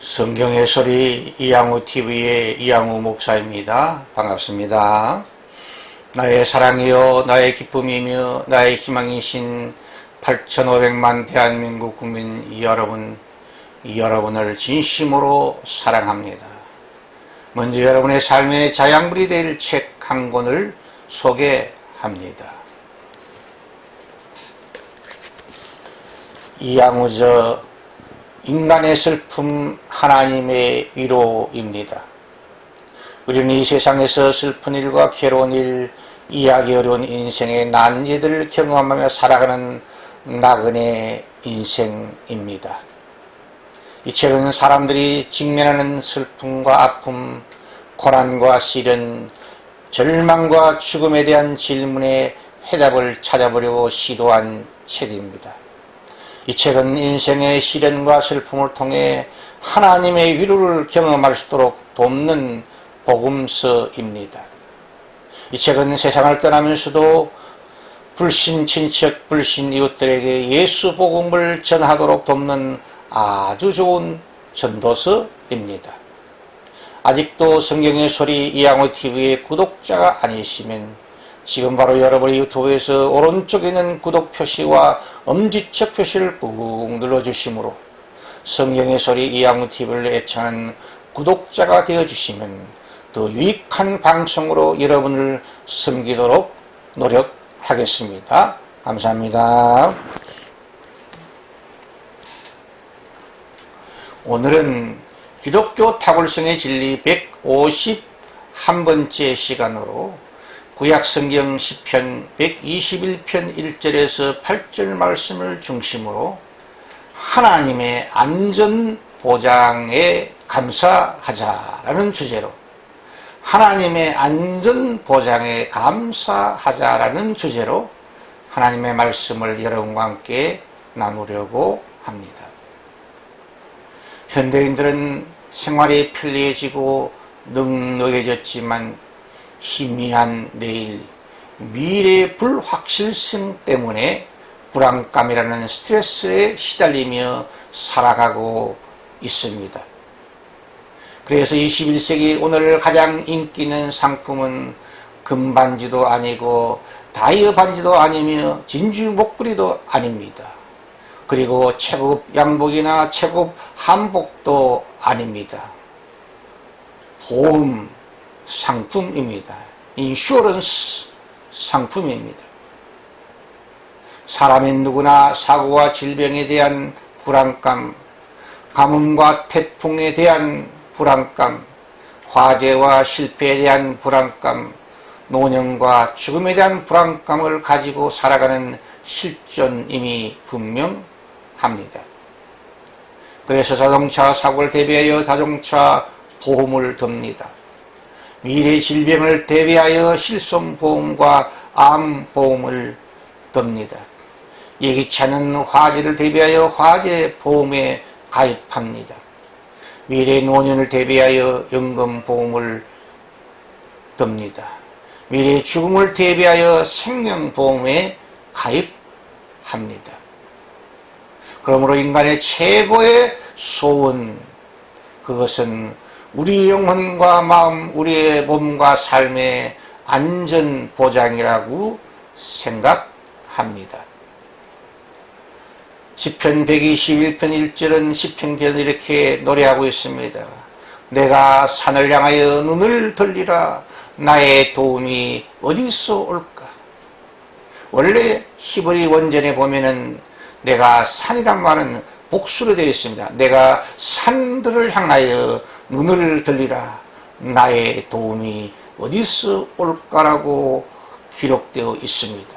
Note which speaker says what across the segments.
Speaker 1: 성경의 소리 이양우 TV의 이양우 목사입니다. 반갑습니다. 나의 사랑이요 나의 기쁨이며 나의 희망이신 8,500만 대한민국 국민 여러분을 진심으로 사랑합니다. 먼저 여러분의 삶의 자양분이 될 책 한 권을 소개합니다. 이양우저 인간의 슬픔 하나님의 위로입니다. 우리는 이 세상에서 슬픈 일과 괴로운 일, 이해하기 어려운 인생의 난제들을 경험하며 살아가는 나그네 인생입니다. 이 책은 사람들이 직면하는 슬픔과 아픔, 고난과 시련, 절망과 죽음에 대한 질문에 해답을 찾아보려고 시도한 책입니다. 이 책은 인생의 시련과 슬픔을 통해 하나님의 위로를 경험할 수 있도록 돕는 복음서입니다. 이 책은 세상을 떠나면서도 불신 친척, 불신 이웃들에게 예수 복음을 전하도록 돕는 아주 좋은 전도서입니다. 아직도 성경의 소리 이양우 TV의 구독자가 아니시면 지금 바로 여러분의 유튜브에서 오른쪽에 있는 구독 표시와 엄지척 표시를 꾹 눌러주시므로 성경의 소리 이양우 TV를 애청하는 구독자가 되어주시면 더 유익한 방송으로 여러분을 섬기도록 노력하겠습니다. 감사합니다. 오늘은 기독교 타골성의 진리 151번째 시간으로 구약성경 시편 121편 1절에서 8절 말씀을 중심으로 하나님의 안전보장에 감사하자라는 주제로 하나님의 안전보장에 감사하자라는 주제로 하나님의 말씀을 여러분과 함께 나누려고 합니다. 현대인들은 생활이 편리해지고 넉넉해졌지만 희미한 내일, 미래의 불확실성 때문에 불안감이라는 스트레스에 시달리며 살아가고 있습니다. 그래서 21세기 오늘 가장 인기 있는 상품은 금반지도 아니고 다이어 반지도 아니며 진주 목걸이도 아닙니다. 그리고 최고급 양복이나 최고급 한복도 아닙니다. 보험 상품입니다. 인슈어런스 상품입니다. 사람인 누구나 사고와 질병에 대한 불안감, 가뭄과 태풍에 대한 불안감, 화재와 실패에 대한 불안감, 노년과 죽음에 대한 불안감을 가지고 살아가는 실존임이 분명합니다. 그래서 자동차 사고를 대비하여 자동차 보험을 듭니다. 미래 질병을 대비하여 실손보험과 암보험을 듭니다. 예기치 않은 화재를 대비하여 화재보험에 가입합니다. 미래 노년을 대비하여 연금보험을 듭니다. 미래 죽음을 대비하여 생명보험에 가입합니다. 그러므로 인간의 최고의 소원, 그것은 우리 영혼과 마음, 우리의 몸과 삶의 안전보장이라고 생각합니다. 시편 121편 1절은 시편기는 이렇게 노래하고 있습니다. 내가 산을 향하여 눈을 돌리라. 나의 도움이 어디서 올까? 원래 히브리 원전에 보면은 내가 산이란 말은 복수로 되어 있습니다. 내가 산들을 향하여 눈을 들리라. 나의 도움이 어디서 올까라고 기록되어 있습니다.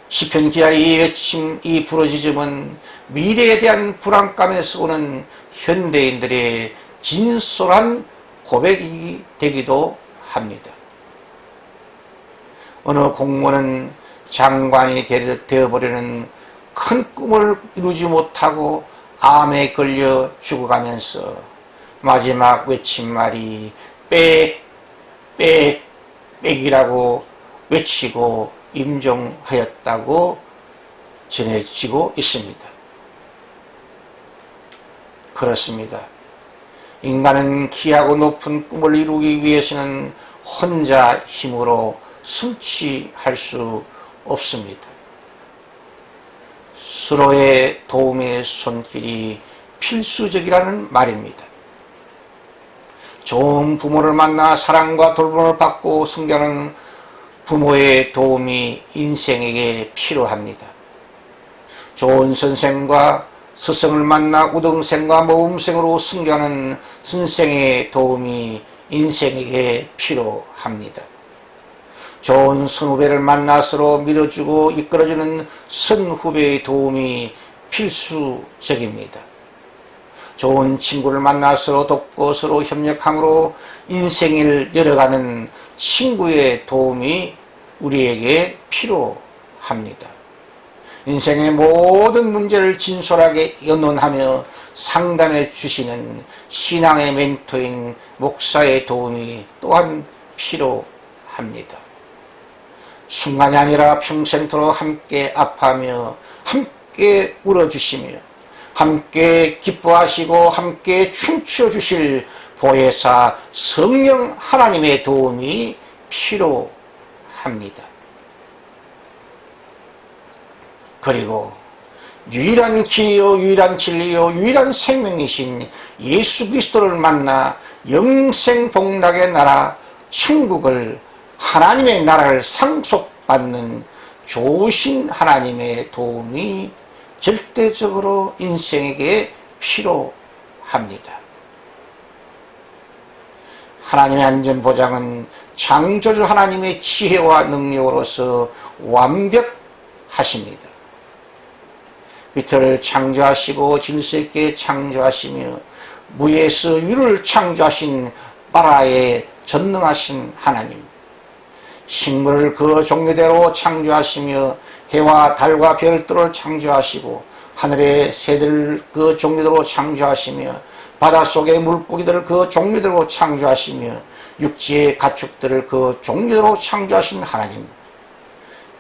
Speaker 1: 시편 기자의 이 외침, 이 부르짖음은 미래에 대한 불안감에서 오는 현대인들의 진솔한 고백이 되기도 합니다. 어느 공무원은 장관이 되어버리는 큰 꿈을 이루지 못하고 암에 걸려 죽어가면서 마지막 외친 말이 빽빽빽이라고 외치고 임종하였다고 전해지고 있습니다. 그렇습니다. 인간은 귀하고 높은 꿈을 이루기 위해서는 혼자 힘으로 성취할 수 없습니다. 서로의 도움의 손길이 필수적이라는 말입니다. 좋은 부모를 만나 사랑과 돌봄을 받고 성장하는 부모의 도움이 인생에게 필요합니다. 좋은 선생과 스승을 만나 우등생과 모범생으로 성장하는 선생의 도움이 인생에게 필요합니다. 좋은 선후배를 만나 서로 믿어주고 이끌어주는 선후배의 도움이 필수적입니다. 좋은 친구를 만나 서로 돕고 서로 협력함으로 인생을 열어가는 친구의 도움이 우리에게 필요합니다. 인생의 모든 문제를 진솔하게 의논하며 상담해 주시는 신앙의 멘토인 목사의 도움이 또한 필요합니다. 순간이 아니라 평생토록 함께 아파하며 함께 울어주시며 함께 기뻐하시고 함께 춤추어 주실 보혜사 성령 하나님의 도움이 필요합니다. 그리고 유일한 길이요 유일한 진리요 유일한 생명이신 예수 그리스도를 만나 영생 복락의 나라 천국을 하나님의 나라를 상속받는 좋으신 하나님의 도움이 절대적으로 인생에게 필요합니다. 하나님의 안전보장은 창조주 하나님의 지혜와 능력으로서 완벽하십니다. 빛을 창조하시고 질서있게 창조하시며 무에서 유를 창조하신 바라에 전능하신 하나님, 식물을 그 종류대로 창조하시며 해와 달과 별들을 창조하시고 하늘의 새들 그 종류대로 창조하시며 바닷속의 물고기들을 그 종류대로 창조하시며 육지의 가축들을 그 종류대로 창조하신 하나님,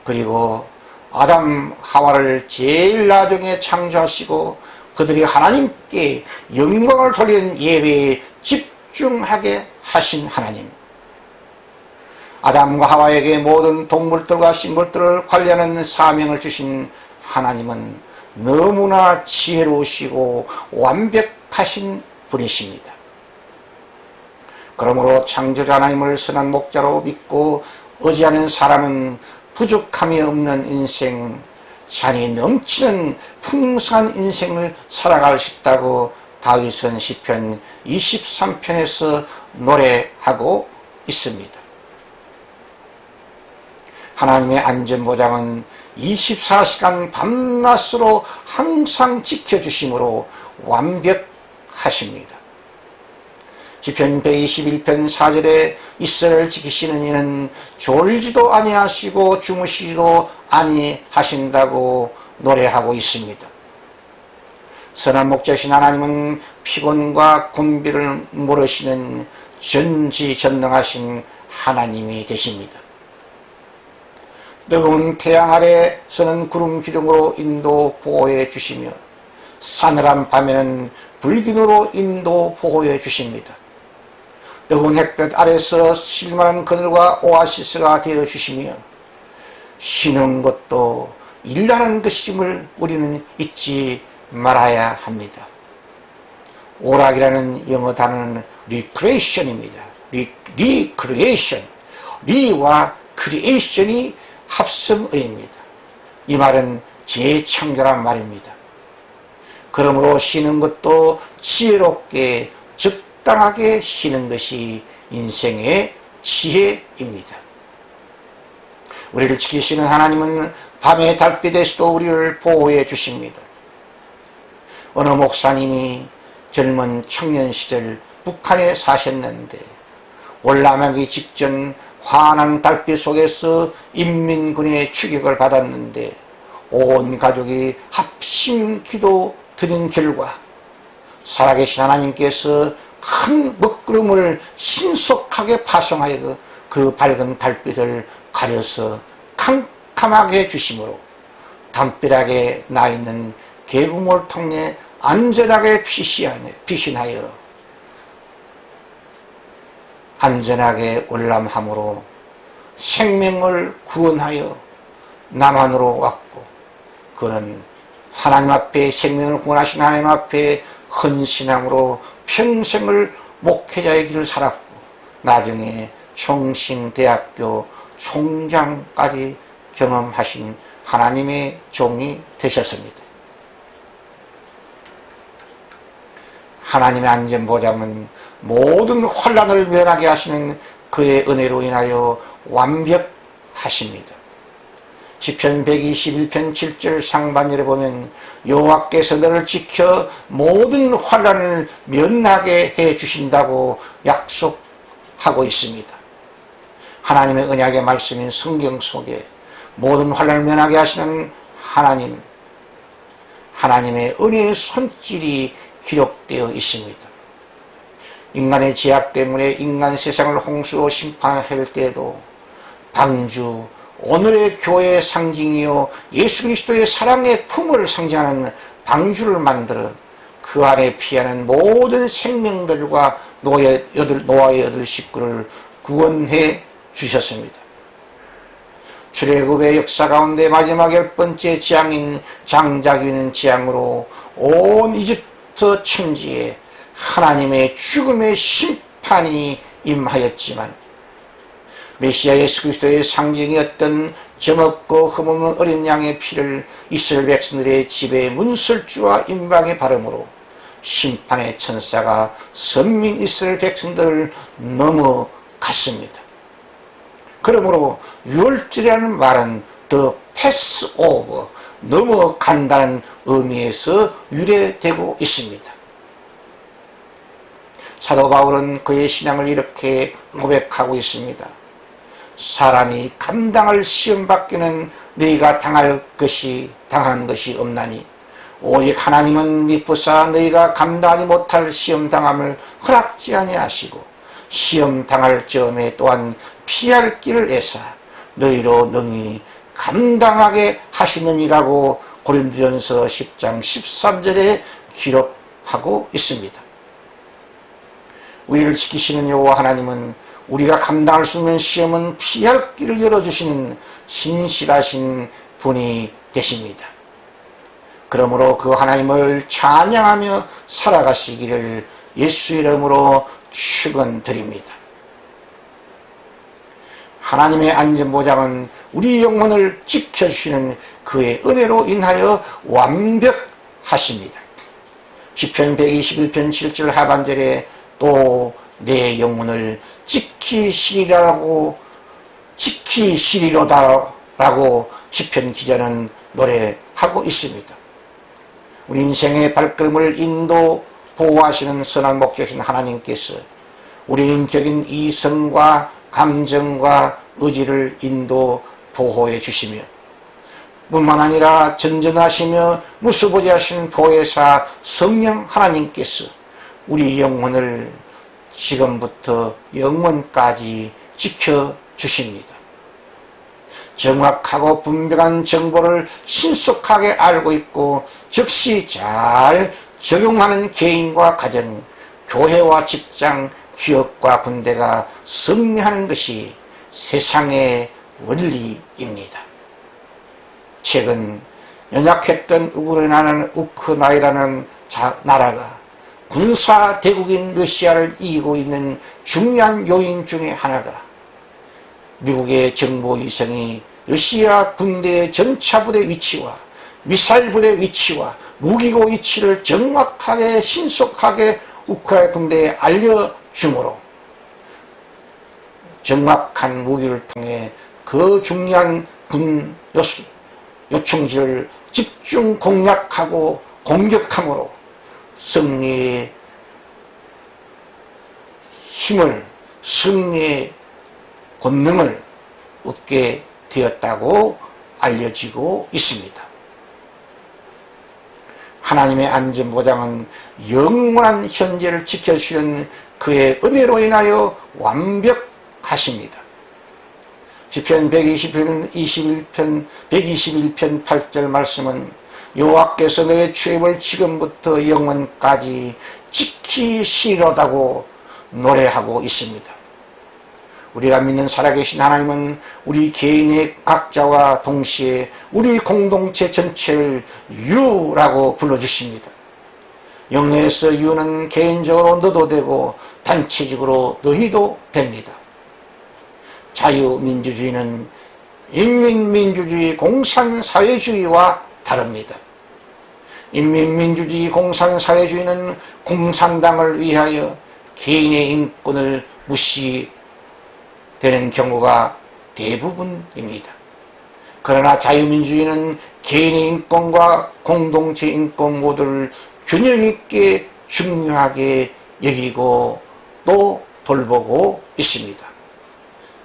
Speaker 1: 그리고 아담 하와를 제일 나중에 창조하시고 그들이 하나님께 영광을 돌리는 예배에 집중하게 하신 하나님, 아담과 하와에게 모든 동물들과 식물들을 관리하는 사명을 주신 하나님은 너무나 지혜로우시고 완벽하신 분이십니다. 그러므로 창조주 하나님을 선한 목자로 믿고 의지하는 사람은 부족함이 없는 인생, 잔이 넘치는 풍성한 인생을 살아갈 수 있다고 다윗은 시편 23편에서 노래하고 있습니다. 하나님의 안전보장은 24시간 밤낮으로 항상 지켜주심으로 완벽하십니다. 시편 121편 4절에 이스라엘을 지키시는 이는 졸지도 아니하시고 주무시지도 아니하신다고 노래하고 있습니다. 선한 목자신 하나님은 피곤과 곤비를 모르시는 전지전능하신 하나님이 되십니다. 뜨거운 태양 아래서는 구름 기둥으로 인도 보호해 주시며 싸늘한 밤에는 불기둥으로 인도 보호해 주십니다. 뜨거운 햇볕 아래서 실만한 그늘과 오아시스가 되어 주시며 쉬는 것도 일하는 것임을 우리는 잊지 말아야 합니다. 오락이라는 영어 단어는 recreation입니다. recreation. 리와 크리에이션이 합성어입니다. 이 말은 재창조란 말입니다. 그러므로 쉬는 것도 지혜롭게 적당하게 쉬는 것이 인생의 지혜입니다. 우리를 지키시는 하나님은 밤의 달빛에서도 우리를 보호해 주십니다. 어느 목사님이 젊은 청년 시절 북한에 사셨는데 월남하기 직전 환한 달빛 속에서 인민군의 추격을 받았는데 온 가족이 합심 기도 드린 결과 살아계신 하나님께서 큰 먹구름을 신속하게 파송하여 그 밝은 달빛을 가려서 캄캄하게 해주심으로 담벼락에 나있는 계곡물 통에 안전하게 피신하여 안전하게 올람함으로 생명을 구원하여 남한으로 왔고, 그는 하나님 앞에 생명을 구원하신 하나님 앞에 헌신함으로 평생을 목회자의 길을 살았고, 나중에 총신대학교 총장까지 경험하신 하나님의 종이 되셨습니다. 하나님의 안전보장은 모든 환난을 면하게 하시는 그의 은혜로 인하여 완벽하십니다. 시편 121편 7절 상반절에 보면 여호와께서 너를 지켜 모든 환난을 면하게 해 주신다고 약속하고 있습니다. 하나님의 언약의 말씀인 성경 속에 모든 환난을 면하게 하시는 하나님의 은혜의 손길이 기록되어 있습니다. 인간의 죄악 때문에 인간 세상을 홍수로 심판할 때에도 방주, 오늘의 교회의 상징이요 예수 그리스도의 사랑의 품을 상징하는 방주를 만들어 그 안에 피하는 모든 생명들과 노아의 8식구를 구원해 주셨습니다. 출애굽의 역사 가운데 마지막 10번째 재앙인 장자기는 재앙으로 온 이집트 천지에 하나님의 죽음의 심판이 임하였지만, 메시아 예수 그리스도의 상징이었던 점없고 흠없는 어린 양의 피를 이스라엘 백성들의 집에 문설주와 임방에 바름으로 심판의 천사가 선민 이스라엘 백성들을 넘어갔습니다. 그러므로 유월절이라는 말은 the Passover, 넘어간다는 의미에서 유래되고 있습니다. 사도 바울은 그의 신앙을 이렇게 고백하고 있습니다. 사람이 감당할 시험밖에는 너희가 당하는 것이 없나니 오직 하나님은 미쁘사 너희가 감당하지 못할 시험당함을 허락지 아니하시고 시험당할 점에 또한 피할 길을 애사 너희로 능히 감당하게 하시느니라고 고린도전서 10장 13절에 기록하고 있습니다. 우리를 지키시는 여호와 하나님은 우리가 감당할 수 없는 시험은 피할 길을 열어주시는 신실하신 분이 되십니다. 그러므로 그 하나님을 찬양하며 살아가시기를 예수 이름으로 축원드립니다. 하나님의 안전보장은 우리 영혼을 지켜주시는 그의 은혜로 인하여 완벽하십니다. 시편 121편 7절 하반절에 또 내 영혼을 지키시리로다라고 시편 기자는 노래하고 있습니다. 우리 인생의 발걸음을 인도 보호하시는 선한 목자이신 하나님께서 우리 인격인 이성과 감정과 의지를 인도 보호해 주시며 뿐만 아니라 전전하시며 무수보지하신 보혜사 성령 하나님께서 우리 영혼을 지금부터 영원까지 지켜주십니다. 정확하고 분명한 정보를 신속하게 알고 있고 즉시 잘 적용하는 개인과 가정, 교회와 직장, 기업과 군대가 승리하는 것이 세상의 원리입니다. 최근 연약했던 우크라이나라는 나라가 군사 대국인 러시아를 이기고 있는 중요한 요인 중에 하나가 미국의 정보위성이 러시아 군대의 전차부대 위치와 미사일 부대 위치와 무기고 위치를 정확하게 신속하게 우크라이나 군대에 알려주므로 정확한 무기를 통해 그 중요한 군 요충지를 집중 공략하고 공격함으로 승리의 힘을, 승리의 권능을 얻게 되었다고 알려지고 있습니다. 하나님의 안전보장은 영원한 현재를 지켜주시는 그의 은혜로 인하여 완벽하십니다. 시편 121편 8절 말씀은 여호와께서 너의 출입을 지금부터 영원까지 지키시리로다고 노래하고 있습니다. 우리가 믿는 살아계신 하나님은 우리 개인의 각자와 동시에 우리 공동체 전체를 유라고 불러주십니다. 영어에서 유는 개인적으로 너도 되고 단체적으로 너희도 됩니다. 자유민주주의는 인민민주주의 공산사회주의와 다릅니다. 인민민주주의 공산사회주의는 공산당을 위하여 개인의 인권을 무시되는 경우가 대부분입니다. 그러나 자유민주주의는 개인의 인권과 공동체 인권 모두를 균형 있게 중요하게 여기고 또 돌보고 있습니다.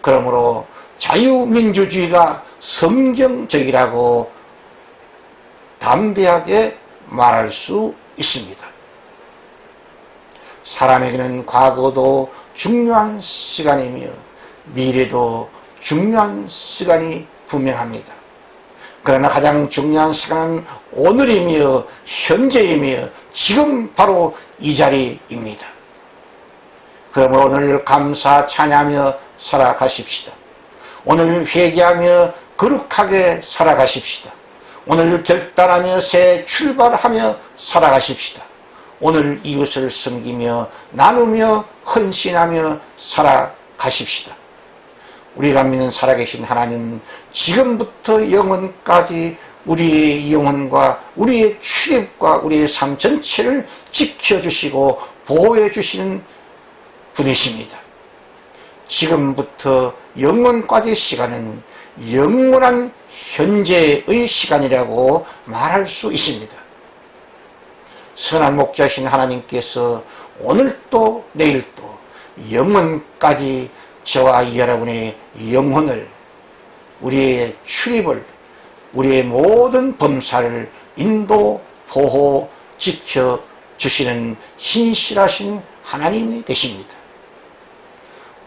Speaker 1: 그러므로 자유민주주의가 성경적이라고 담대하게 말할 수 있습니다. 사람에게는 과거도 중요한 시간이며 미래도 중요한 시간이 분명합니다. 그러나 가장 중요한 시간은 오늘이며 현재이며 지금 바로 이 자리입니다. 그러므로 오늘 감사 찬양하며 살아가십시다. 오늘 회개하며 거룩하게 살아가십시다. 오늘 결단하며 새 출발하며 살아가십시다. 오늘 이웃을 섬기며 나누며 헌신하며 살아가십시다. 우리가 믿는 살아계신 하나님, 지금부터 영원까지 우리의 영혼과 우리의 출입과 우리의 삶 전체를 지켜주시고 보호해 주시는 분이십니다. 지금부터 영원까지 시간은 영원한 현재의 시간이라고 말할 수 있습니다. 선한 목자신 하나님께서 오늘도 내일도 영원까지 저와 여러분의 영혼을, 우리의 출입을, 우리의 모든 범사를 인도, 보호, 지켜주시는 신실하신 하나님이 되십니다.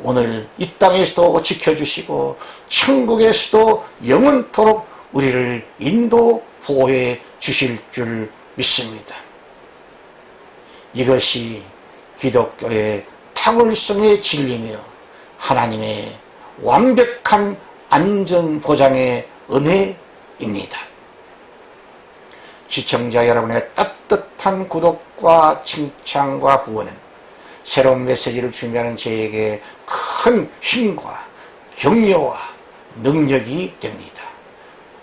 Speaker 1: 오늘 이 땅에서도 지켜주시고 천국에서도 영원토록 우리를 인도, 보호해 주실 줄 믿습니다. 이것이 기독교의 탁월성의 진리며 하나님의 완벽한 안전보장의 은혜입니다. 시청자 여러분의 따뜻한 구독과 칭찬과 후원은 새로운 메시지를 준비하는 저에게 큰 힘과 격려와 능력이 됩니다.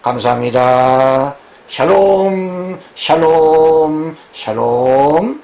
Speaker 1: 감사합니다. 샬롬, 샬롬, 샬롬.